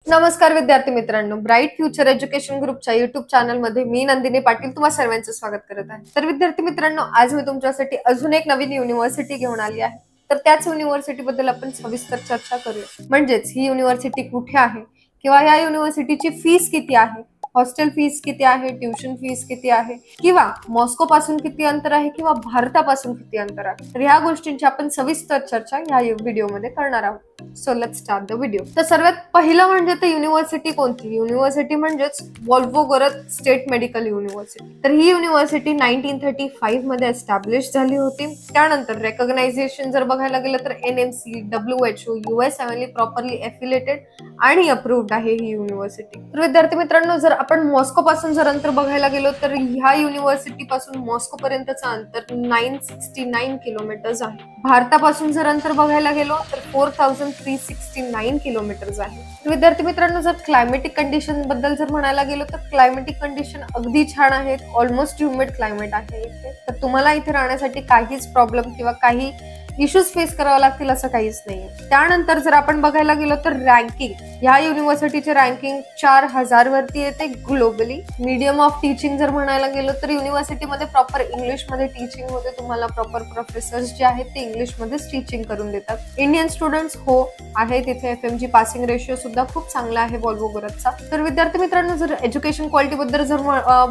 नमस्कार विद्यार्थी मित्रांनो, ब्राइट फ्युचर एज्युकेशन ग्रुपच्या युट्यूब चॅनलमध्ये मी नंदिनी पाटील तुम्हा सर्वांचं स्वागत करत आहे। तर विद्यार्थी मित्रांनो, आज मी तुमच्यासाठी अजून एक नवीन युनिव्हर्सिटी घेऊन आली आहे। तर त्याच युनिव्हर्सिटी बद्दल आपण सविस्तर चर्चा करूया। म्हणजेच ही युनिव्हर्सिटी कुठे आहे किंवा या युनिव्हर्सिटीची फीस किती आहे, हॉस्टेल फीस किती आहे, ट्युशन फीस किती आहे, किंवा मॉस्को पासून किती अंतर आहे किंवा भारतापासून किती अंतर आहे, तर या गोष्टींची आपण सविस्तर चर्चा या व्हिडिओमध्ये करणार आहोत। So let's start the video. तर सर्वात पहिलं म्हणजे तर युनिव्हर्सिटी कोणती? युनिव्हर्सिटी म्हणजेच वॉल्फोगोरथ स्टेट मेडिकल युनिव्हर्सिटी। तर ही युनिव्हर्सिटी 1935 मध्ये एस्टॅब्लिश झाली होती। त्यानंतर रेकॉग्नायझेशन जर बघायला गेलं तर NMC, WHO, US family properly affiliated आणि अप्रूव्ड आहे ही युनिव्हर्सिटी। तर विद्यार्थी मित्रांनो, जर आपण मॉस्को पासून जर अंतर बघायला गेलो तर ह्या युनिव्हर्सिटी पासून मॉस्को पर्यंतचं अंतर 969 किलोमीटर्स आहे। भारतापासून जर अंतर बघायला गेलो तर 4369 किलोमीटर्स आहे। विद्यार्थी मित्रांनो, जर क्लायमेटिक कंडिशन बद्दल जर म्हणायला गेलो तर क्लायमेटिक कंडिशन अगदी छान आहेत। ऑलमोस्ट ह्युमिड क्लायमेट आहे इथे, तर तुम्हाला इथे राहण्यासाठी काहीच प्रॉब्लेम किंवा काही इश्यूज फेस करावे लागतील असं काहीच नाहीये। त्यानंतर जर आपण बघायला गेलो तर रँकिंग, ह्या युनिव्हर्सिटीचे रँकिंग 4000 वरती येते ग्लोबली। मीडियम ऑफ टीचिंग जर म्हणायला गेलो तर युनिव्हर्सिटीमध्ये प्रॉपर इंग्लिश मध्ये टीचिंग होते। तुम्हाला प्रॉपर प्रोफेसर्स जे आहेत ते इंग्लिश मध्येच टीचिंग करून देतात। इंडियन स्टुडंट्स हो आहेत इथे। FMG पासिंग रेशिओ सुद्धा खूप चांगला आहे वॉल्फोगोरथचा। तर विद्यार्थी मित्रांनो, जर एज्युकेशन क्वालिटी बद्दल जर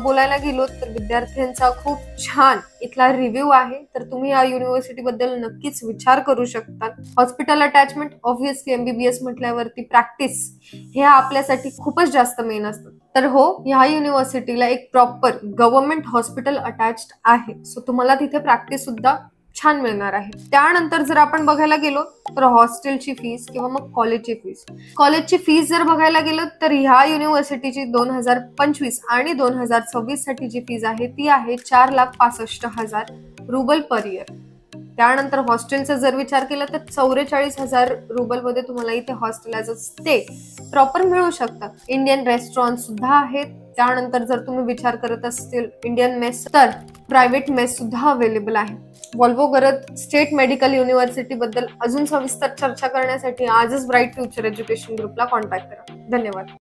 बोलायला गेलो तर विद्यार्थ्यांचा खूप छान इथला रिव्ह्यू आहे। तर तुम्ही या युनिव्हर्सिटी बद्दल नक्कीच विचार करू शकता। हॉस्पिटल अटॅचमेंट, ऑब्व्हियसली MBBS म्हटल्यावरती प्रॅक्टिस हे आपल्यासाठी खूपच जास्त मेन असतं। तर हो, ह्या युनिव्हर्सिटीला एक प्रॉपर गव्हर्नमेंट हॉस्पिटल अटॅच्ड आहे। सो तुम्हाला तिथे प्रॅक्टिस सुद्धा छान मिळणार आहे। त्यानंतर जर आपण बघायला गेलो तर हॉस्टेलची फीस किंवा मग कॉलेजची फीस जर बघायला गेलो तर ह्या युनिव्हर्सिटीची 2025 आणि 2026 साठी जी फीस आहे ती आहे 4,65,000 रुबल पर इयर। त्यानंतर हॉस्टेलचा जर विचार केला तर 44,000 रुबल मध्ये तुम्हाला इथे hostel as a stay proper मिळू शकतं। इंडियन रेस्टॉरंट सुद्धा आहेत। त्यानंतर जर तुम्ही विचार करत असतील इंडियन मेस, तर प्रायव्हेट मेस सुद्धा अवेलेबल आहे। वॉल्फोगोरथ स्टेट मेडिकल युनिव्हर्सिटी बद्दल अजून सविस्तर चर्चा करण्यासाठी आजच ब्राइट फ्युचर एज्युकेशन ग्रुपला कॉन्टॅक्ट करा। धन्यवाद।